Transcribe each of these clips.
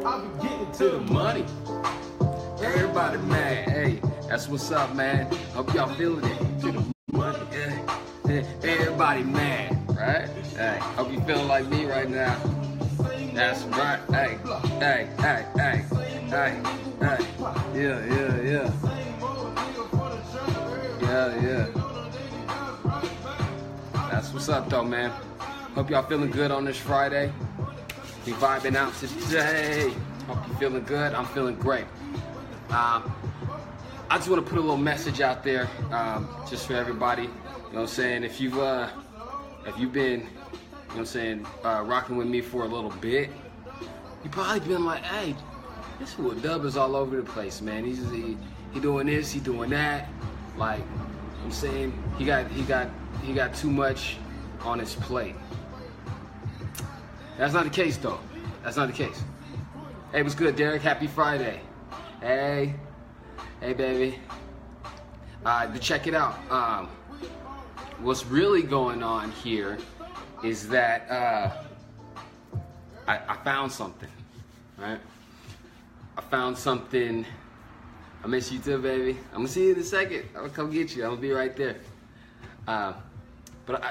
I be getting to the money. Everybody mad. Hey, that's what's up, man. Hope y'all feeling it. To the money. Yeah. Everybody mad, right? Hey, hope you feeling like me right now. That's right. Hey, hey, hey, hey, hey, hey. Yeah, yeah, yeah. Yeah, yeah. That's what's up, though, man. Hope y'all feeling good on this Friday. We vibing out today. Hope you feeling good. I'm feeling great. I just want to put a little message out there, just for everybody. You know what I'm saying? If you've been, you know what I'm saying, rocking with me for a little bit, you probably been like, hey, this fool Dub is all over the place, man. He doing this, he doing that. Like, you know what I'm saying, he got too much on his plate. That's not the case, though. That's not the case. Hey, what's good, Derek? Happy Friday. Hey, baby. To check it out. What's really going on here is that I found something, right? I found something. I miss you too, baby. I'm gonna see you in a second. I'm gonna come get you. I'm gonna be right there. But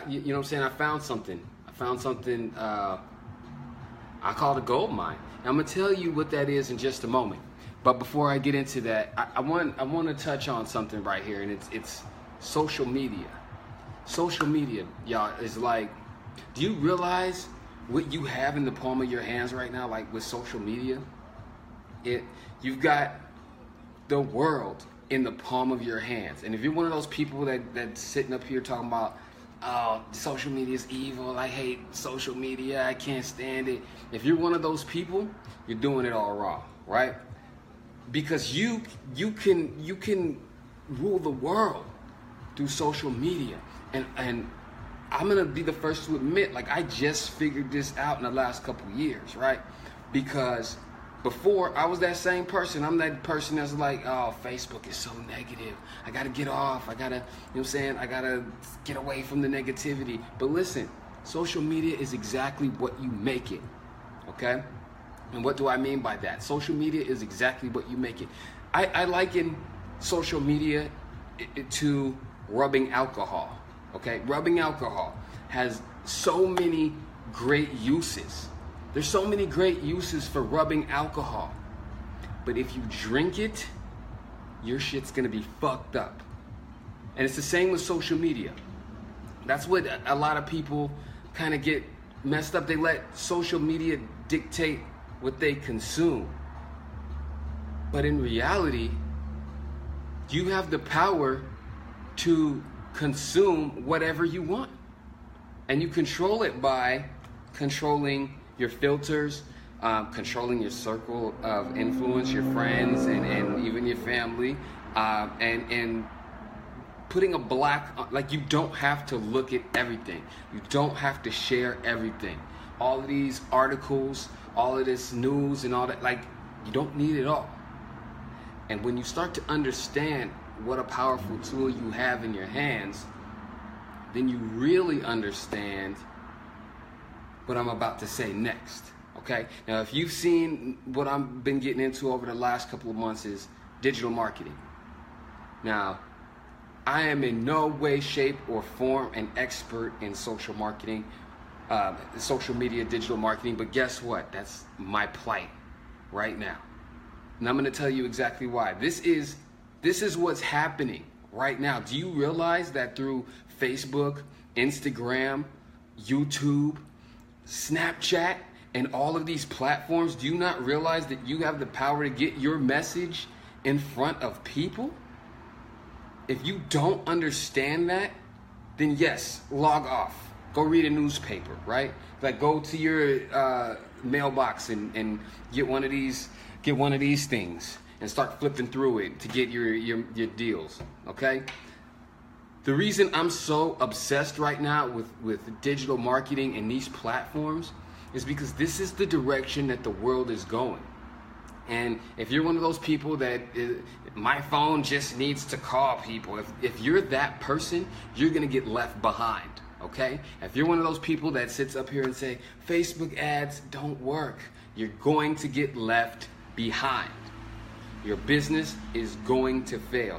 you know what I'm saying? I found something. I call it a gold mine. And I'm gonna tell you what that is in just a moment. But before I get into that, I want to touch on something right here, and it's social media. Social media, y'all, is like, do you realize what you have in the palm of your hands right now, like with social media? You've got the world in the palm of your hands. And if you're one of those people that's sitting up here talking about, oh, social media is evil, I hate social media, I can't stand it. If you're one of those people, you're doing it all wrong, right? Because you can rule the world through social media. And I'm gonna be the first to admit, like, I just figured this out in the last couple years, right? Because before, I was that same person. I'm that person that's like, oh, Facebook is so negative. I gotta get off. I gotta, you know what I'm saying? I gotta get away from the negativity. But listen, social media is exactly what you make it, okay? And what do I mean by that? Social media is exactly what you make it. I liken social media to rubbing alcohol, okay? Rubbing alcohol has so many great uses. There's so many great uses for rubbing alcohol. But if you drink it, your shit's gonna be fucked up. And it's the same with social media. That's what a lot of people kind of get messed up. They let social media dictate what they consume. But in reality, you have the power to consume whatever you want. And you control it by controlling your filters, controlling your circle of influence, your friends, and even your family, and putting a block, like, you don't have to look at everything. You don't have to share everything. All of these articles, all of this news and all that, like, you don't need it all. And when you start to understand what a powerful tool you have in your hands, then you really understand what I'm about to say next, okay? Now, if you've seen what I've been getting into over the last couple of months is digital marketing. Now, I am in no way, shape, or form an expert in social marketing, social media, digital marketing, but guess what? That's my plight right now. And I'm gonna tell you exactly why. This is what's happening right now. Do you realize that through Facebook, Instagram, YouTube, Snapchat, and all of these platforms, do you not realize that you have the power to get your message in front of people? If you don't understand that, then yes, log off. Go read a newspaper, right? Like, go to your mailbox and get one of these things and start flipping through it to get your deals, okay? The reason I'm so obsessed right now with digital marketing and these platforms is because this is the direction that the world is going. And if you're one of those people that my phone just needs to call people, if you're that person, you're gonna get left behind, okay? If you're one of those people that sits up here and say, Facebook ads don't work, you're going to get left behind. Your business is going to fail.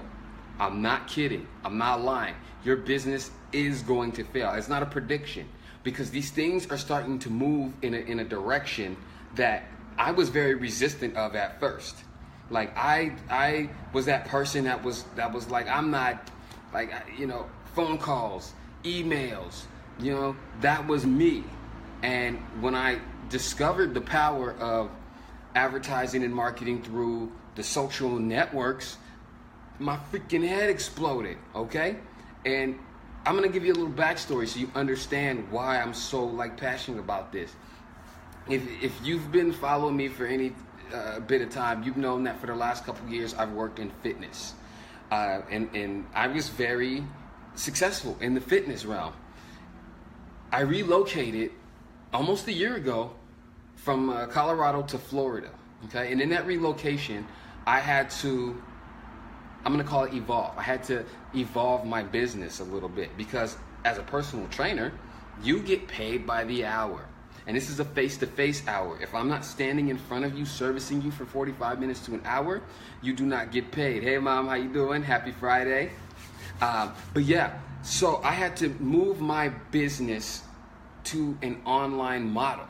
I'm not kidding. I'm not lying. Your business is going to fail. It's not a prediction, because these things are starting to move in a direction that I was very resistant of at first. Like I was that person that was like, I'm not, like, phone calls, emails, that was me. And when I discovered the power of advertising and marketing through the social networks, my freaking head exploded, okay? And I'm gonna give you a little backstory so you understand why I'm so passionate about this. If you've been following me for any bit of time, you've known that for the last couple of years I've worked in fitness, and I was very successful in the fitness realm. I relocated almost a year ago from Colorado to Florida, okay? And in that relocation, I had to, I'm gonna call it evolve. I had to evolve my business a little bit, because as a personal trainer, you get paid by the hour. And this is a face-to-face hour. If I'm not standing in front of you servicing you for 45 minutes to an hour, you do not get paid. Hey mom, how you doing? Happy Friday. But yeah, so I had to move my business to an online model.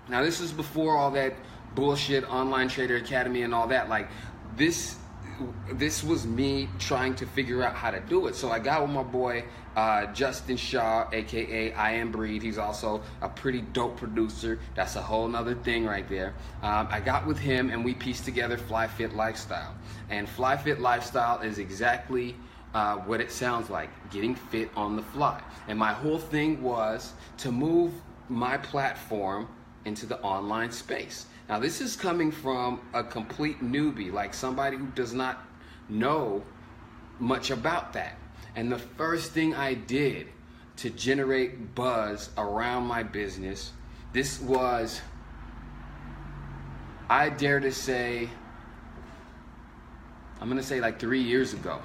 Now this is before all that bullshit, Online Trader Academy and all that. Like this was me trying to figure out how to do it. So I got with my boy Justin Shaw, aka I Am Breed. He's also a pretty dope producer. That's a whole nother thing right there. I got with him and we pieced together Fly Fit Lifestyle. And Fly Fit Lifestyle is exactly what it sounds like, getting fit on the fly. And my whole thing was to move my platform into the online space. Now this is coming from a complete newbie, like somebody who does not know much about that. And the first thing I did to generate buzz around my business, this was, I dare to say, I'm gonna say 3 years ago,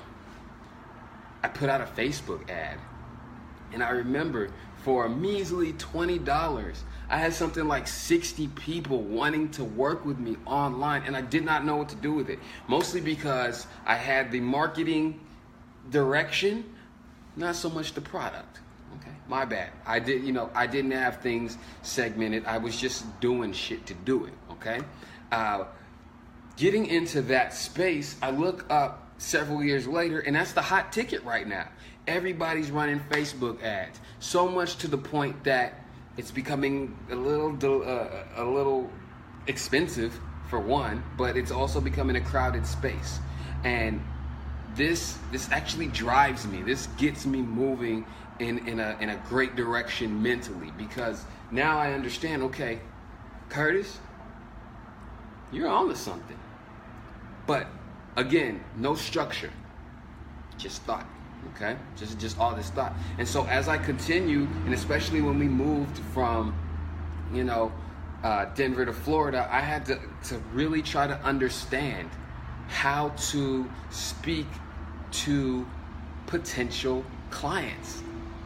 I put out a Facebook ad. And I remember for a measly $20, I had something like 60 people wanting to work with me online, and I did not know what to do with it. Mostly because I had the marketing direction, not so much the product. Okay, my bad. I didn't have things segmented. I was just doing shit to do it. Okay, getting into that space, I look up several years later, and that's the hot ticket right now. Everybody's running Facebook ads, so much to the point that it's becoming a little expensive for one, but it's also becoming a crowded space. And this actually drives me. This gets me moving in a great direction mentally, because now I understand, okay, Curtis, you're on to something. But again, no structure, just thought. Okay, just all this thought. And so as I continued, and especially when we moved from Denver to Florida, I had to really try to understand how to speak to potential clients,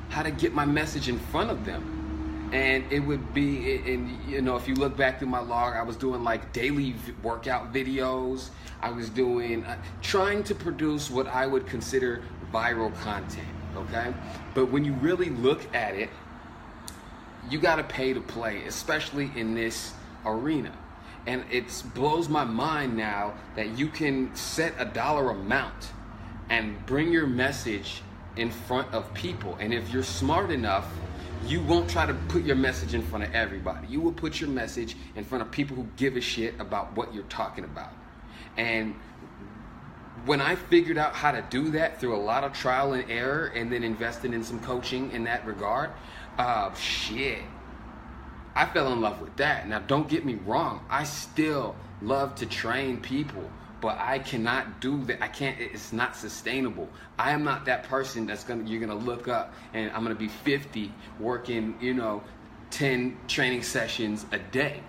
how to get my message in front of them. And it would be, if you look back through my log, I was doing daily workout videos. I was doing, trying to produce what I would consider viral content, okay? But when you really look at it, you gotta pay to play, especially in this arena. And it blows my mind now that you can set a dollar amount and bring your message in front of people. And if you're smart enough, you won't try to put your message in front of everybody. You will put your message in front of people who give a shit about what you're talking about. And when I figured out how to do that through a lot of trial and error, and then investing in some coaching in that regard, I fell in love with that. Now, don't get me wrong. I still love to train people, but I cannot do that. I can't, it's not sustainable. I am not that person you're gonna look up and I'm gonna be 50 working, 10 training sessions a day.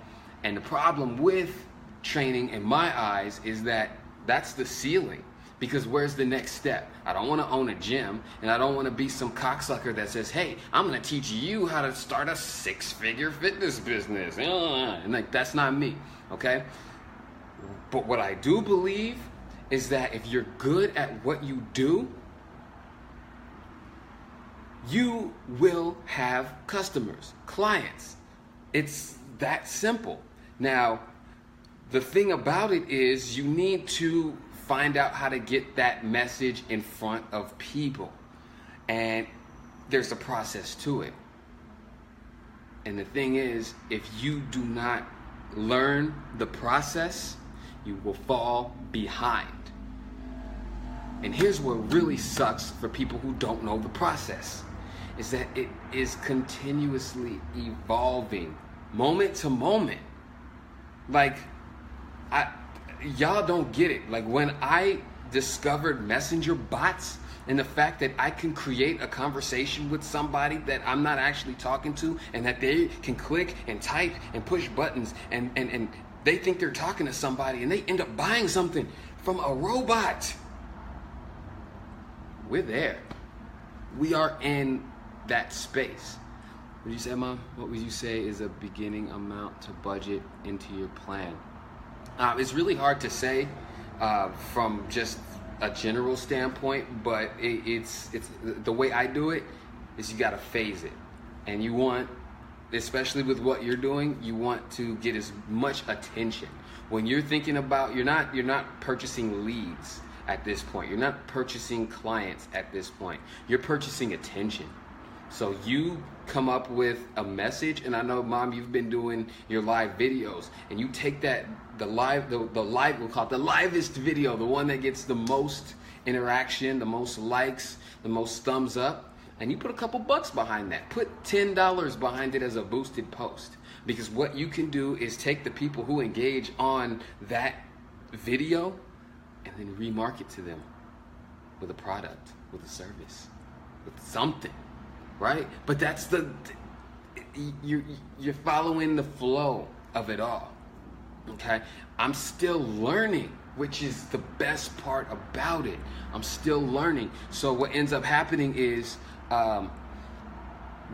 And the problem with training in my eyes is that that's the ceiling, Because where's the next step? I don't want to own a gym, and I don't want to be some cocksucker that says, hey, I'm going to teach you how to start a 6-figure fitness business. And like, that's not me, okay? But what I do believe is that if you're good at what you do, you will have customers, clients. It's that simple. Now, the thing about it is you need to find out how to get that message in front of people. And there's a process to it. And the thing is, if you do not learn the process, you will fall behind. And here's what really sucks for people who don't know the process, is that it is continuously evolving, moment to moment. Like, y'all don't get it. Like, when I discovered messenger bots and the fact that I can create a conversation with somebody that I'm not actually talking to, and that they can click and type and push buttons, and they think they're talking to somebody, and they end up buying something from a robot. We're there. We are in that space. What did you say, Mom? What would you say is a beginning amount to budget into your plan? It's really hard to say from just a general standpoint, but it's the way I do it is you got to phase it, and you want, especially with what you're doing, you want to get as much attention. When you're thinking about, you're not purchasing leads at this point. You're not purchasing clients at this point. You're purchasing attention. So you come up with a message, and I know, Mom, you've been doing your live videos, and you take that, the live, we'll call it the livest video, the one that gets the most interaction, the most likes, the most thumbs up, and you put a couple bucks behind that. Put $10 behind it as a boosted post, because what you can do is take the people who engage on that video and then remarket to them with a product, with a service, with something. Right? But that's you're following the flow of it all. Okay? I'm still learning, which is the best part about it. I'm still learning. So what ends up happening is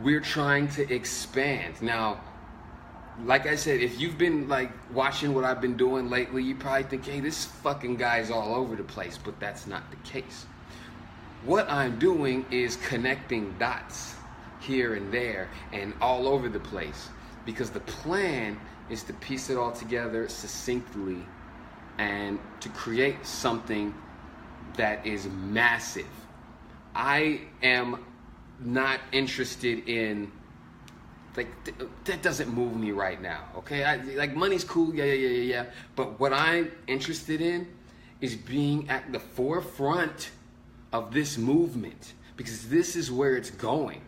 we're trying to expand. Now, like I said, if you've been like watching what I've been doing lately, you probably think, hey, this fucking guy's all over the place, but that's not the case. What I'm doing is connecting dots here and there and all over the place, because the plan is to piece it all together succinctly and to create something that is massive. I am not interested in, like, that doesn't move me right now, okay? Like, money's cool, yeah, but what I'm interested in is being at the forefront of this movement, because this is where it's going.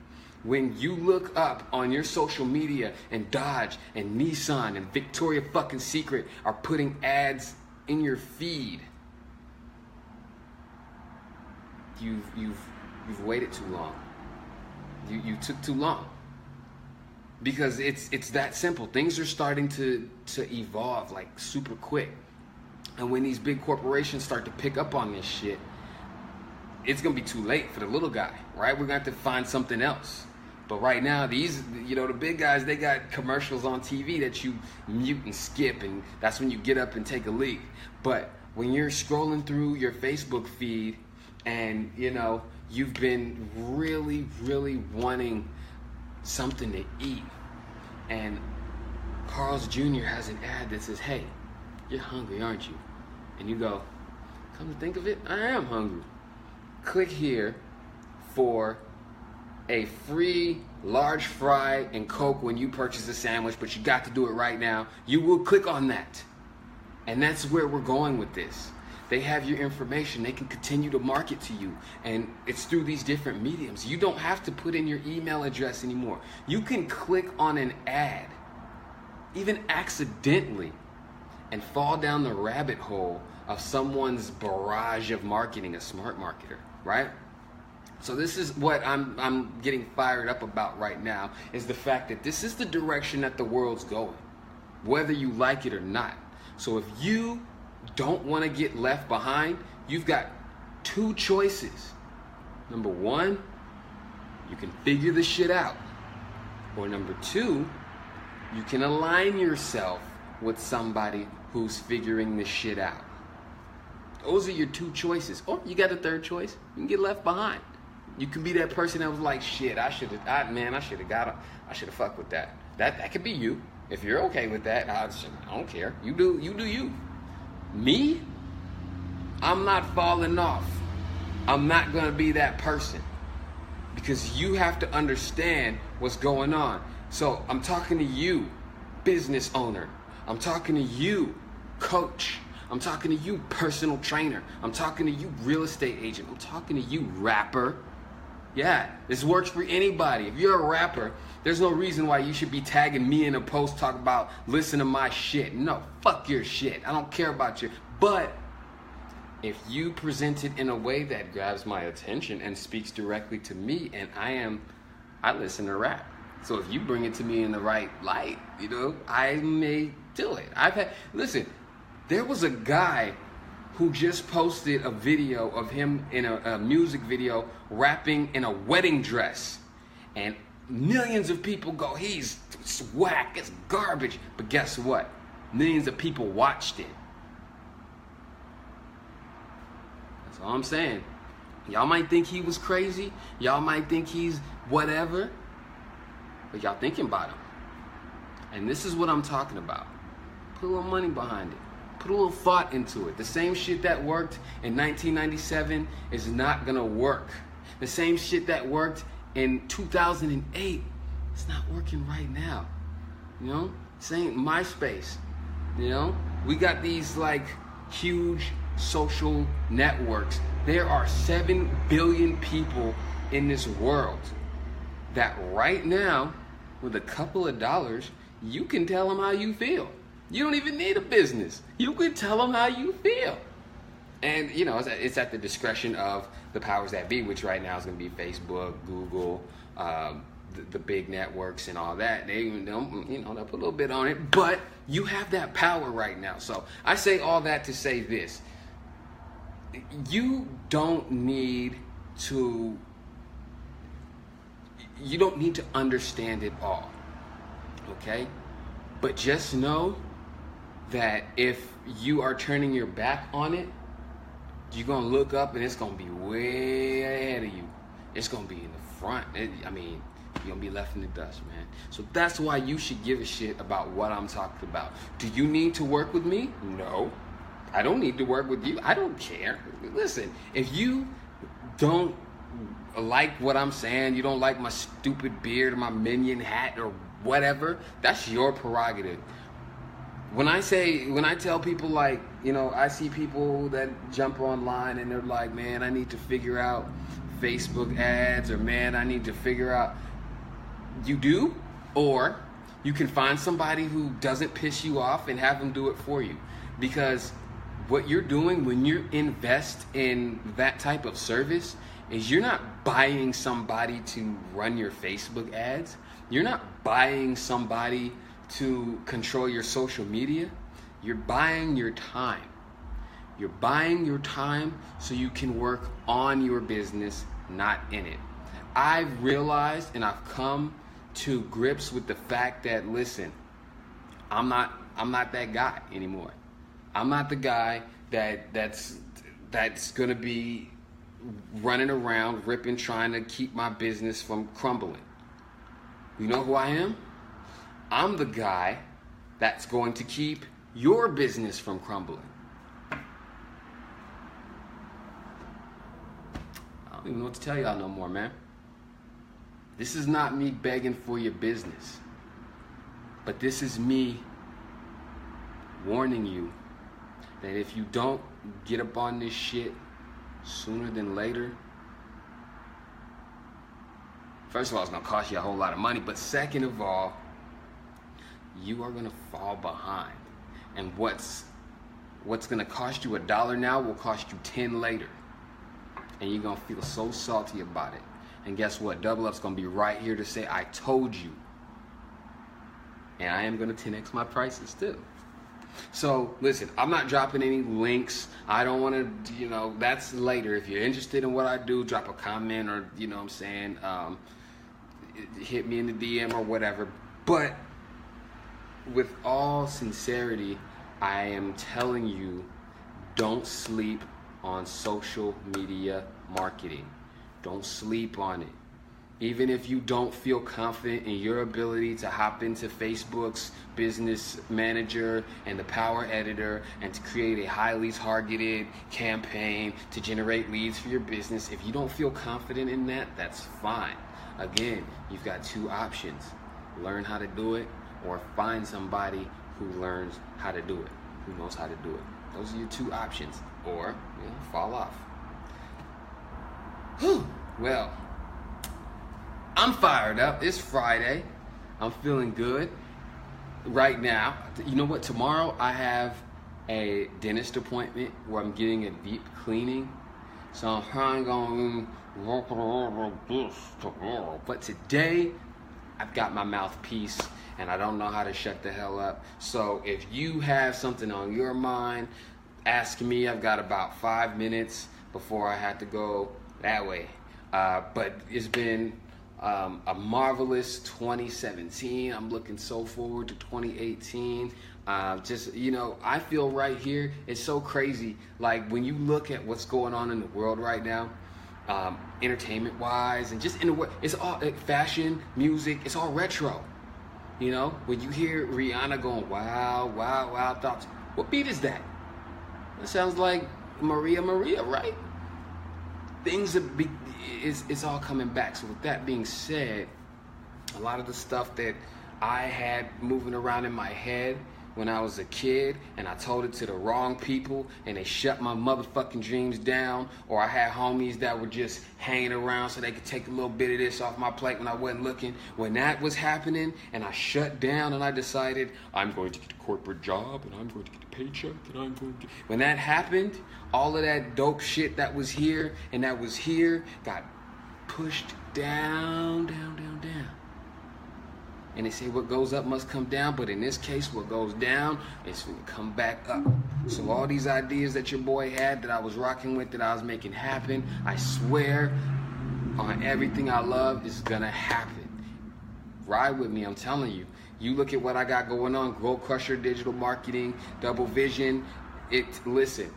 When you look up on your social media and Dodge and Nissan and Victoria's fucking Secret are putting ads in your feed, you've waited too long. You took too long. Because it's that simple. Things are starting to evolve like super quick. And when these big corporations start to pick up on this shit, it's gonna be too late for the little guy, right? We're gonna have to find something else. But right now, these, the big guys, they got commercials on TV that you mute and skip, and that's when you get up and take a leak. But when you're scrolling through your Facebook feed and, you've been really, really wanting something to eat, and Carl's Jr. has an ad that says, hey, you're hungry, aren't you? And you go, come to think of it, I am hungry. Click here for a free large fry and Coke when you purchase a sandwich, but you got to do it right now. You will click on that. And that's where we're going with this. They have your information. They can continue to market to you. And it's through these different mediums. You don't have to put in your email address anymore. You can click on an ad, even accidentally, and fall down the rabbit hole of someone's barrage of marketing, a smart marketer, right? So this is what I'm getting fired up about right now, is the fact that this is the direction that the world's going, whether you like it or not. So if you don't want to get left behind, you've got two choices. Number one, you can figure the shit out. Or number two, you can align yourself with somebody who's figuring this shit out. Those are your two choices. Or you got a third choice. You can get left behind. You can be that person that was like, shit, I should have fucked with that. That could be you. If you're okay with that, I don't care. You do you. Me, I'm not falling off. I'm not gonna be that person. Because you have to understand what's going on. So I'm talking to you, business owner. I'm talking to you, coach. I'm talking to you, personal trainer. I'm talking to you, real estate agent. I'm talking to you, rapper. Yeah, this works for anybody. If you're a rapper, there's no reason why you should be tagging me in a post talking about listen to my shit. No, fuck your shit. I don't care about you. But if you present it in a way that grabs my attention and speaks directly to me, and I listen to rap. So if you bring it to me in the right light, I may do it. Listen, there was a guy who just posted a video of him in a music video rapping in a wedding dress. And millions of people go, it's whack, it's garbage. But guess what? Millions of people watched it. That's all I'm saying. Y'all might think he was crazy. Y'all might think he's whatever. But y'all thinking about him. And this is what I'm talking about. Put a little money behind it. Put a little thought into it. The same shit that worked in 1997 is not gonna work. The same shit that worked in 2008, it's not working right now. Same MySpace. We got these like huge social networks. There are 7 billion people in this world that right now, with a couple of dollars, you can tell them how you feel. You don't even need a business. You can tell them how you feel. And, it's at the discretion of the powers that be, which right now is going to be Facebook, Google, the big networks and all that. They'll put a little bit on it. But you have that power right now. So I say all that to say this. You don't need to understand it all. Okay? But just know that if you are turning your back on it, you're going to look up and it's going to be way ahead of you. It's going to be in the front. You're going to be left in the dust, man. So that's why you should give a shit about what I'm talking about. Do you need to work with me? No. I don't need to work with you. I don't care. Listen, if you don't like what I'm saying, you don't like my stupid beard or my minion hat or whatever, that's your prerogative. When I tell people I see people that jump online and they're like, man, I need to figure out Facebook ads, or man, I need to figure out, you do, or you can find somebody who doesn't piss you off and have them do it for you. Because what you're doing when you invest in that type of service is you're not buying somebody to run your Facebook ads. You're not buying somebody to control your social media. You're buying your time. You're buying your time so you can work on your business, not in it. I've realized and I've come to grips with the fact that, listen, I'm not that guy anymore. I'm not the guy that's gonna be running around ripping, trying to keep my business from crumbling. You know who I am? I'm the guy that's going to keep your business from crumbling. I don't even know what to tell y'all no more, man. This is not me begging for your business, but this is me warning you that if you don't get up on this shit sooner than later, first of all, it's gonna cost you a whole lot of money, but second of all, you are gonna fall behind. And what's gonna cost you $1 now will cost you 10 later. And you're gonna feel so salty about it. And guess what? Double Up's gonna be right here to say, I told you. And I am gonna 10x my prices too. So listen, I'm not dropping any links. I don't want to, that's later. If you're interested in what I do, drop a comment or, what I'm saying, hit me in the DM or whatever. But with all sincerity, I am telling you, don't sleep on social media marketing. Don't sleep on it. Even if you don't feel confident in your ability to hop into Facebook's business manager and the power editor and to create a highly targeted campaign to generate leads for your business, if you don't feel confident in that, that's fine. Again, you've got two options. Learn how to do it, or find somebody who learns how to do it, who knows how to do it. Those are your two options. Or, fall off. Whew. Well, I'm fired up. It's Friday. I'm feeling good right now. You know what? Tomorrow I have a dentist appointment where I'm getting a deep cleaning. So I'm probably going to walk around like this tomorrow. But today, I've got my mouthpiece and I don't know how to shut the hell up. So if you have something on your mind, ask me. I've got about 5 minutes before I have to go that way. But it's been a marvelous 2017. I'm looking so forward to 2018. I feel right here, it's so crazy. Like when you look at what's going on in the world right now, entertainment wise, and just in the world, it's all fashion, music, it's all retro. When you hear Rihanna going, wow, wow, wow, thoughts, what beat is that? That sounds like Maria, right? It's all coming back. So with that being said, a lot of the stuff that I had moving around in my head when I was a kid, and I told it to the wrong people, and they shut my motherfucking dreams down, or I had homies that were just hanging around so they could take a little bit of this off my plate when I wasn't looking. When that was happening, and I shut down, and I decided, I'm going to get a corporate job, and I'm going to get a paycheck, and I'm going to... When that happened, all of that dope shit that was here, and that was here, got pushed down, down, down, down. And they say what goes up must come down, but in this case, what goes down is going to come back up. So all these ideas that your boy had, that I was rocking with, that I was making happen, I swear on everything I love, is going to happen. Ride with me, I'm telling you. You look at what I got going on, GoalCrusher, digital marketing, double vision. Listen,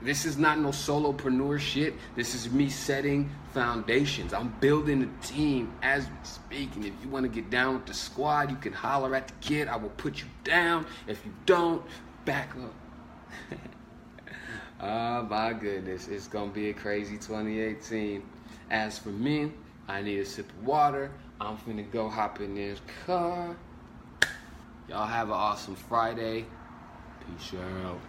this is not no solopreneur shit. This is me setting foundations. I'm building a team as we speak. And if you want to get down with the squad, you can holler at the kid. I will put you down. If you don't, back up. Oh my goodness. It's going to be a crazy 2018. As for me, I need a sip of water. I'm finna go hop in this car. Y'all have an awesome Friday. Peace out.